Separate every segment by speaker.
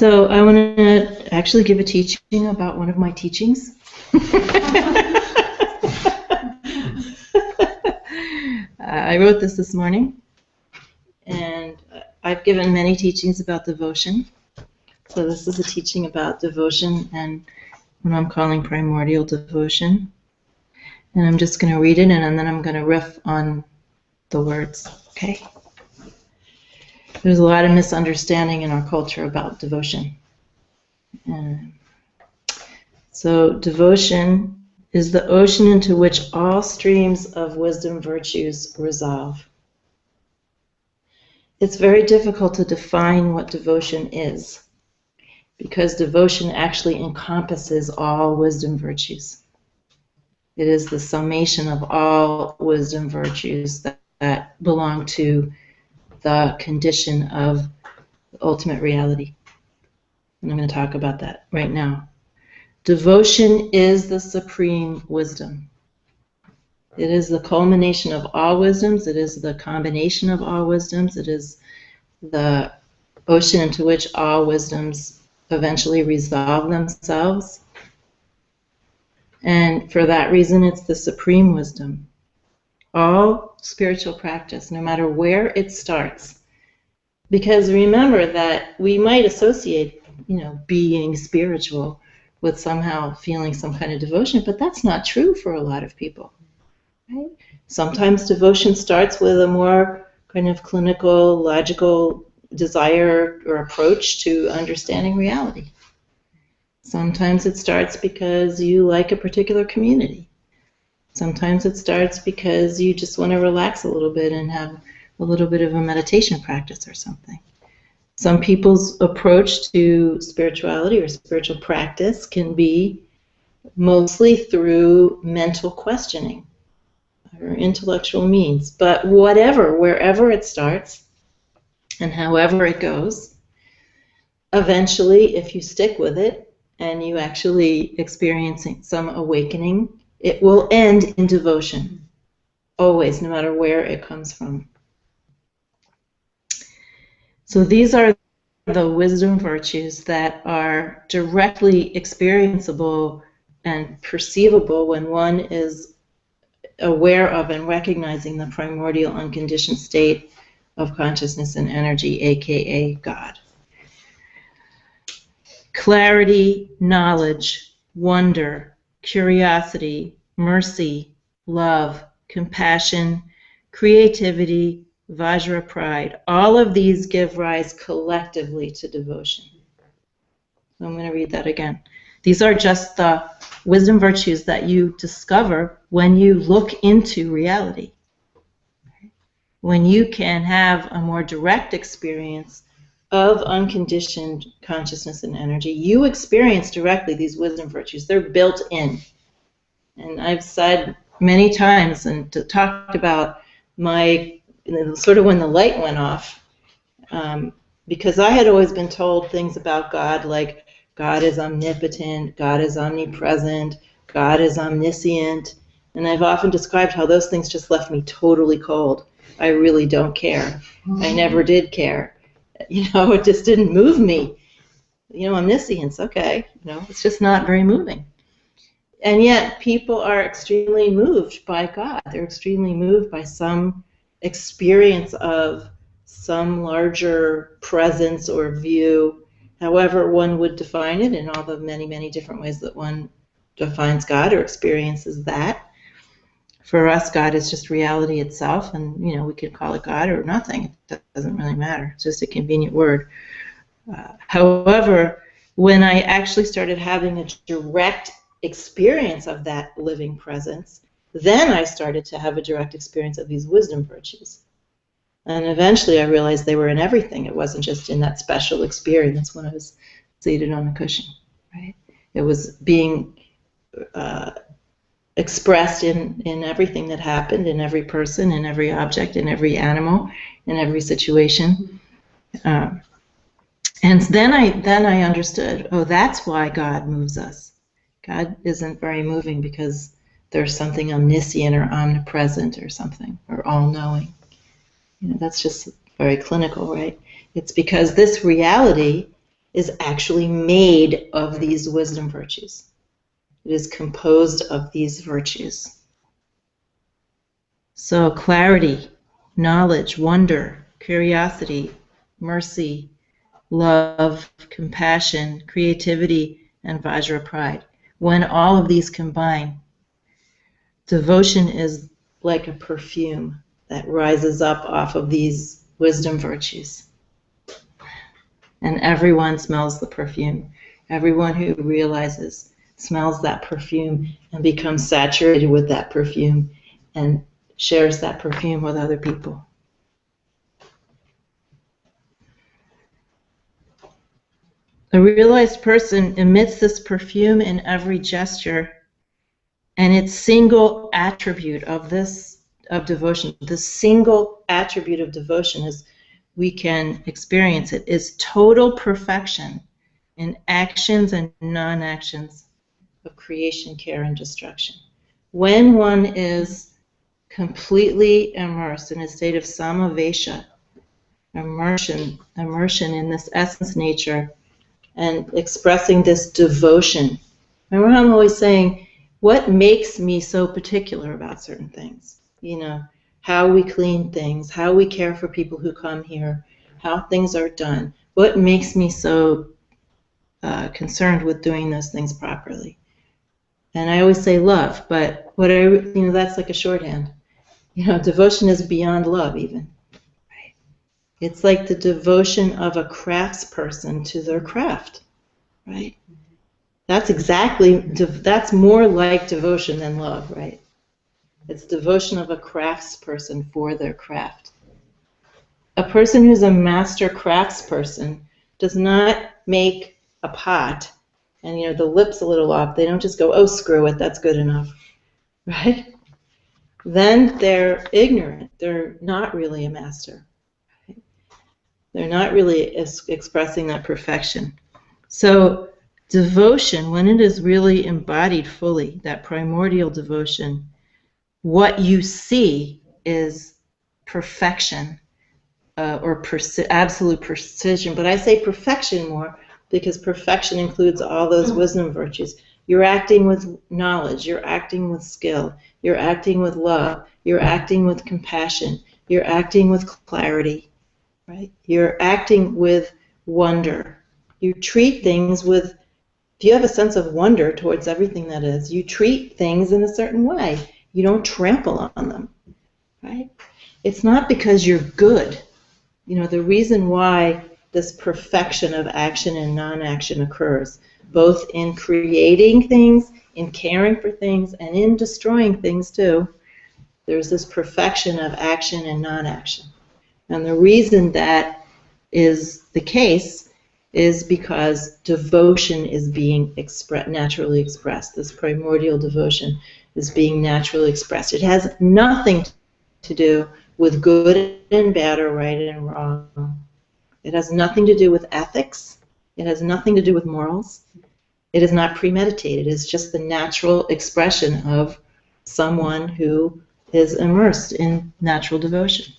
Speaker 1: So I want to actually give a teaching about one of my teachings. I wrote this morning, and I've given many teachings about devotion. So this is a teaching about devotion and what I'm calling primordial devotion. And I'm just going to read it, and then I'm going to riff on the words, okay? There's a lot of misunderstanding in our culture about devotion. So devotion is the ocean into which all streams of wisdom virtues resolve. It's very difficult to define what devotion is, because devotion actually encompasses all wisdom virtues. It is the summation of all wisdom virtues that belong to the condition of ultimate reality. And I'm going to talk about that right now. Devotion is the supreme wisdom. It is the culmination of all wisdoms. It is the combination of all wisdoms. It is the ocean into which all wisdoms eventually resolve themselves. And for that reason, it's the supreme wisdom. All spiritual practice, no matter where it starts. Because remember that we might associate, being spiritual with somehow feeling some kind of devotion, but that's not true for a lot of people. Right? Sometimes devotion starts with a more kind of clinical, logical desire or approach to understanding reality. Sometimes it starts because you like a particular community. Sometimes it starts because you just want to relax a little bit and have a little bit of a meditation practice or something. Some people's approach to spirituality or spiritual practice can be mostly through mental questioning or intellectual means. But wherever it starts and however it goes, eventually, if you stick with it and you actually experience some awakening, it will end in devotion, always, no matter where it comes from. So these are the wisdom virtues that are directly experienceable and perceivable when one is aware of and recognizing the primordial unconditioned state of consciousness and energy, aka God. Clarity, knowledge, wonder, curiosity, mercy, love, compassion, creativity, Vajra pride, all of these give rise collectively to devotion. So I'm going to read that again. These are just the wisdom virtues that you discover when you look into reality. When you can have a more direct experience of unconditioned consciousness and energy, you experience directly these wisdom virtues. They're built in. And I've said many times and talked about my sort of when the light went off, because I had always been told things about God like God is omnipotent, God is omnipresent, God is omniscient, and I've often described how those things just left me totally cold. I really don't care. I never did care. It just didn't move me. Omniscience, okay, it's just not very moving. And yet people are extremely moved by God. They're extremely moved by some experience of some larger presence or view, however one would define it, in all the many, many different ways that one defines God or experiences that. For us, God is just reality itself, and we could call it God or nothing. It doesn't really matter. It's just a convenient word. However, when I actually started having a direct experience of that living presence, then I started to have a direct experience of these wisdom virtues. And eventually I realized they were in everything. It wasn't just in that special experience when I was seated on a cushion, right? It was being expressed in everything that happened, in every person, in every object, in every animal, in every situation. And then I understood, that's why God moves us. God isn't very moving because there's something omniscient or omnipresent or something, or all-knowing. That's just very clinical, right? It's because this reality is actually made of these wisdom virtues. It is composed of these virtues. So clarity, knowledge, wonder, curiosity, mercy, love, compassion, creativity, and Vajra pride. When all of these combine, devotion is like a perfume that rises up off of these wisdom virtues. And everyone smells the perfume. Everyone who realizes smells that perfume and becomes saturated with that perfume and shares that perfume with other people. A realized person emits this perfume in every gesture, and its single attribute of devotion, the single attribute of devotion, as we can experience it, is total perfection in actions and non-actions of creation, care, and destruction. When one is completely immersed in a state of samavesha, immersion in this essence nature, and expressing this devotion. Remember how I'm always saying, what makes me so particular about certain things? You know, how we clean things, how we care for people who come here, how things are done. What makes me so concerned with doing those things properly? And I always say love, but that's like a shorthand. You know, devotion is beyond love even. Right? It's like the devotion of a craftsperson to their craft. Right? That's more like devotion than love, right? It's devotion of a craftsperson for their craft. A person who's a master craftsperson does not make a pot and, you know, the lip's a little off. They don't just go, oh, screw it, that's good enough, right? Then they're ignorant. They're not really a master. Right? They're not really expressing that perfection. So devotion, when it is really embodied fully, that primordial devotion, what you see is perfection or absolute precision. But I say perfection more because perfection includes all those wisdom virtues. You're acting with knowledge. You're acting with skill. You're acting with love. You're acting with compassion. You're acting with clarity. Right? You're acting with wonder. You treat things with, if you have a sense of wonder towards everything that is, you treat things in a certain way. You don't trample on them, right? It's not because you're good. You know, the reason why this perfection of action and non-action occurs, both in creating things, in caring for things, and in destroying things too, there's this perfection of action and non-action. And the reason that is the case is because devotion is being naturally expressed. This primordial devotion is being naturally expressed. It has nothing to do with good and bad or right and wrong. It has nothing to do with ethics. It has nothing to do with morals. It is not premeditated. It's just the natural expression of someone who is immersed in natural devotion.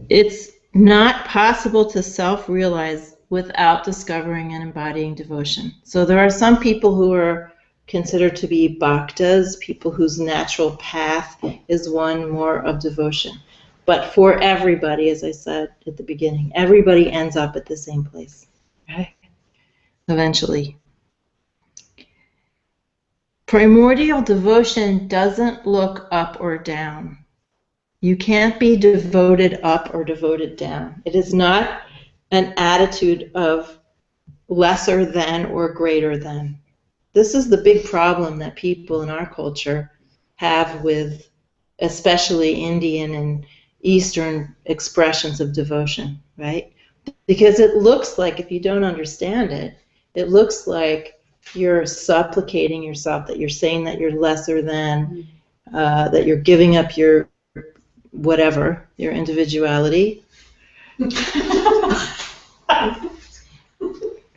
Speaker 1: It's not possible to self-realize without discovering and embodying devotion. So there are some people who are considered to be bhaktas, people whose natural path is one more of devotion. But for everybody, as I said at the beginning, everybody ends up at the same place, right? Eventually. Primordial devotion doesn't look up or down. You can't be devoted up or devoted down. It is not an attitude of lesser than or greater than. This is the big problem that people in our culture have with especially Indian and Eastern expressions of devotion, right? Because it looks like, if you don't understand it, it looks like you're supplicating yourself, that you're saying that you're lesser than, that you're giving up your whatever, your individuality.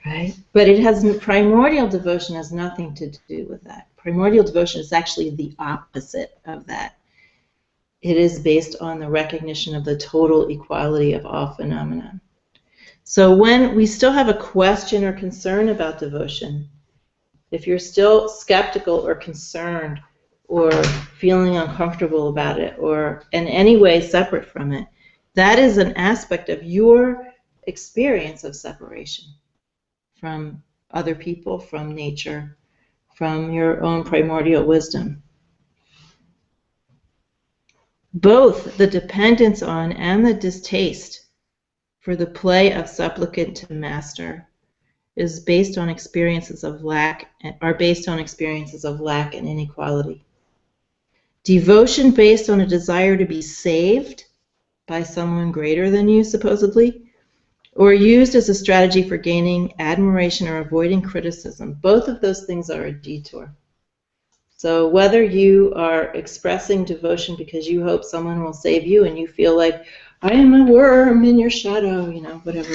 Speaker 1: Right? But it has, primordial devotion has nothing to do with that. Primordial devotion is actually the opposite of that. it is based on the recognition of the total equality of all phenomena. So when we still have a question or concern about devotion, if you're still skeptical or concerned or feeling uncomfortable about it or in any way separate from it, that is an aspect of your experience of separation from other people, from nature, from your own primordial wisdom. Both the dependence on and the distaste for the play of supplicant to master is based on experiences of lack, are based on experiences of lack and inequality. Devotion based on a desire to be saved by someone greater than you, supposedly, or used as a strategy for gaining admiration or avoiding criticism. Both of those things are a detour. So whether you are expressing devotion because you hope someone will save you and you feel like, I am a worm in your shadow, you know, whatever.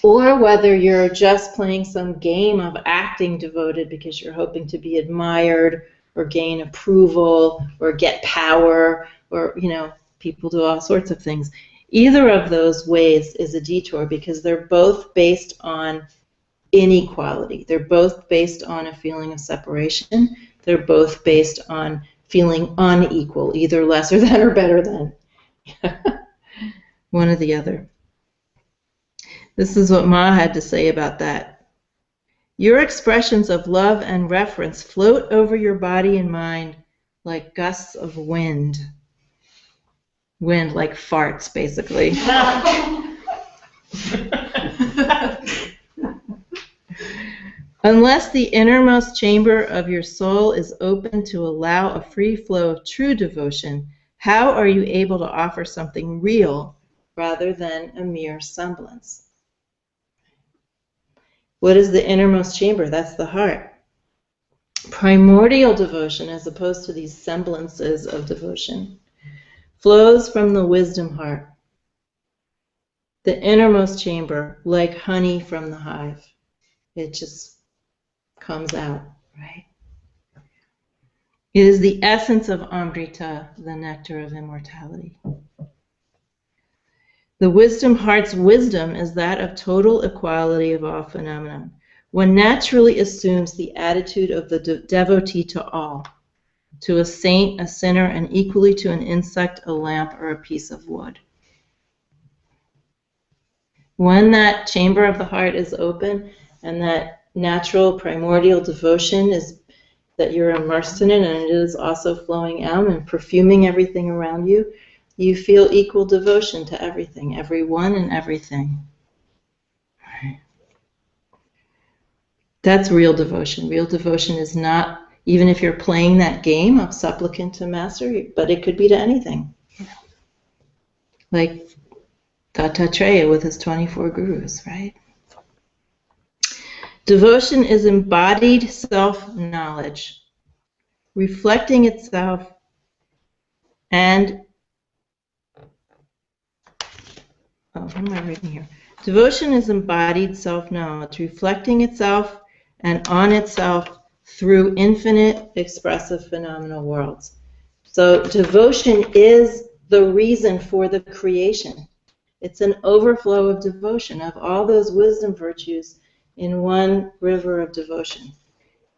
Speaker 1: Or whether you're just playing some game of acting devoted because you're hoping to be admired or gain approval or get power, or, you know, people do all sorts of things. Either of those ways is a detour because they're both based on inequality. They're both based on a feeling of separation. They're both based on feeling unequal, either lesser than or better than. One or the other. This is what Ma had to say about that. Your expressions of love and reference float over your body and mind like gusts of wind. Wind, like farts, basically. Unless the innermost chamber of your soul is open to allow a free flow of true devotion, how are you able to offer something real rather than a mere semblance? What is the innermost chamber? That's the heart. Primordial devotion, as opposed to these semblances of devotion, flows from the wisdom heart, the innermost chamber, like honey from the hive. It just comes out, right? It is the essence of Amrita, the nectar of immortality. The wisdom heart's wisdom is that of total equality of all phenomena. One naturally assumes the attitude of the devotee to all, to a saint, a sinner, and equally to an insect, a lamp, or a piece of wood. When that chamber of the heart is open and that natural primordial devotion is that you're immersed in it, and it is also flowing out and perfuming everything around you, you feel equal devotion to everything, everyone and everything. That's real devotion. Real devotion is not, even if you're playing that game of supplicant to master, but it could be to anything. Like Dattatreya with his 24 gurus, right? Devotion is embodied self-knowledge, reflecting itself and what am I writing here? Devotion is embodied self-knowledge, reflecting itself and on itself through infinite expressive phenomenal worlds. So devotion is the reason for the creation. It's an overflow of devotion, of all those wisdom virtues in one river of devotion.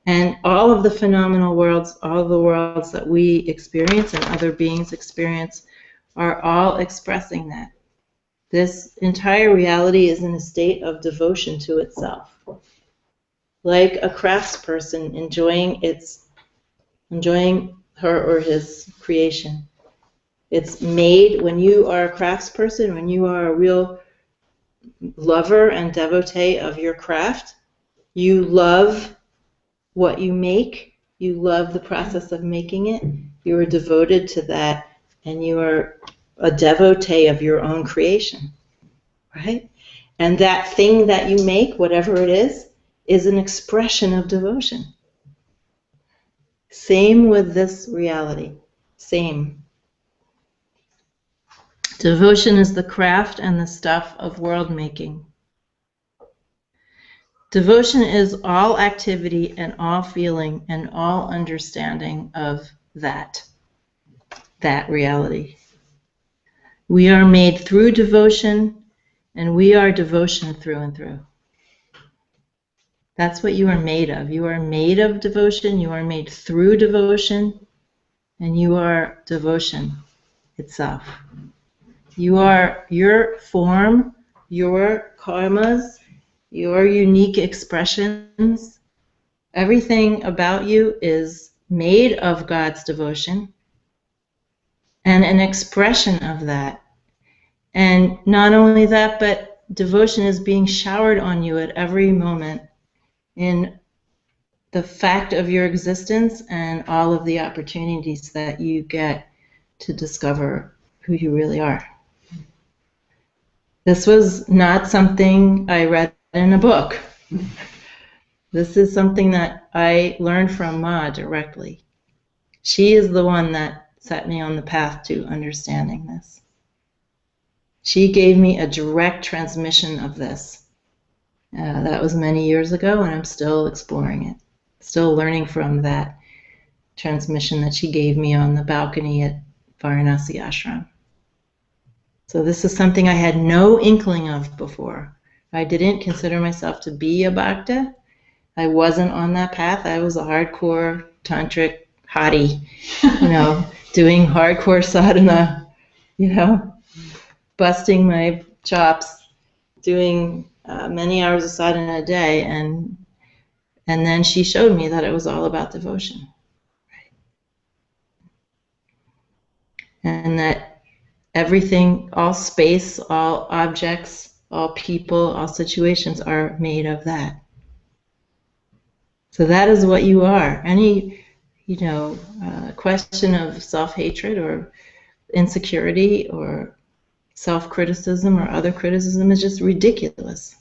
Speaker 1: And all of the phenomenal worlds, all of the worlds that we experience and other beings experience are all expressing that. This entire reality is in a state of devotion to itself. Like a craftsperson enjoying her or his creation. It's made, when you are a craftsperson, when you are a real lover and devotee of your craft, you love what you make, you love the process of making it, you are devoted to that, and you are a devotee of your own creation, right? And that thing that you make, whatever it is an expression of devotion. Same with this reality. Same. Devotion is the craft and the stuff of world making. Devotion is all activity and all feeling and all understanding of that. that reality. We are made through devotion, and we are devotion through and through. That's what you are made of. You are made of devotion, you are made through devotion, and you are devotion itself. You are your form, your karmas, your unique expressions. Everything about you is made of God's devotion and an expression of that. And not only that, but devotion is being showered on you at every moment in the fact of your existence and all of the opportunities that you get to discover who you really are. This was not something I read in a book. This is something that I learned from Ma directly. She is the one that set me on the path to understanding this. She gave me a direct transmission of this. That was many years ago, and I'm still exploring it. Still learning from that transmission that she gave me on the balcony at Varanasi Ashram. So this is something I had no inkling of before. I didn't consider myself to be a bhakta. I wasn't on that path. I was a hardcore tantric hottie, doing hardcore sadhana, busting my chops, doing many hours of sadhana a day, and then she showed me that it was all about devotion. And that everything, all space, all objects, all people, all situations are made of that. So that is what you are. Any, question of self-hatred or insecurity or self-criticism or other criticism is just ridiculous.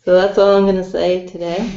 Speaker 1: So that's all I'm going to say today.